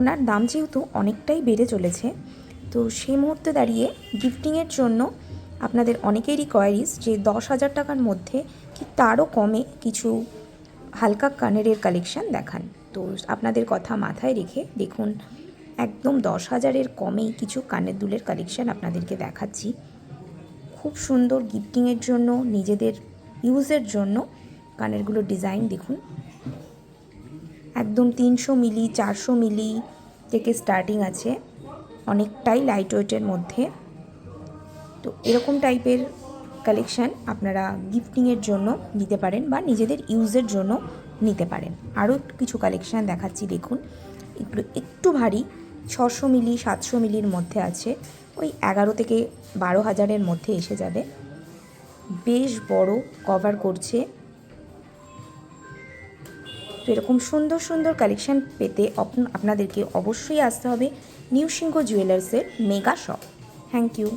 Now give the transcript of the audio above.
ওনার দাম যেহেতু অনেকটাই বেড়ে চলেছে, তো সেই মুহূর্তে দাঁড়িয়ে গিফটিংয়ের জন্য আপনাদের অনেকেরই কোয়ারিজ যে 10,000 টাকার মধ্যে কি তারও কমে কিছু হালকা কানেরের কালেকশান দেখান। তো আপনাদের কথা মাথায় রেখে দেখুন, একদম 10,000-এর কমেই কিছু কানের দুলের কালেকশান আপনাদেরকে দেখাচ্ছি। খুব সুন্দর গিফটিংয়ের জন্য, নিজেদের ইউজের জন্য কানেরগুলোর ডিজাইন দেখুন। একদম 300 মিলি 400 মিলি থেকে স্টার্টিং আছে, অনেকটাই লাইট ওয়েটের মধ্যে। তো এরকম টাইপের কালেকশান আপনারা গিফটিংয়ের জন্য নিতে পারেন বা নিজেদের ইউজের জন্য নিতে পারেন। আরও কিছু কালেকশান দেখাচ্ছি দেখুন। এগুলো একটু ভারী, 600 মিলি 700 মিলির মধ্যে আছে, ওই 11 থেকে 12,000-এর মধ্যে এসে যাবে। বেশ বড় কভার করছে। তো এরকম সুন্দর সুন্দর কালেকশান পেতে আপনাদেরকে অবশ্যই আসতে হবে নিউ সিংহ জুয়েলার্সের মেগা শপ। Thank you.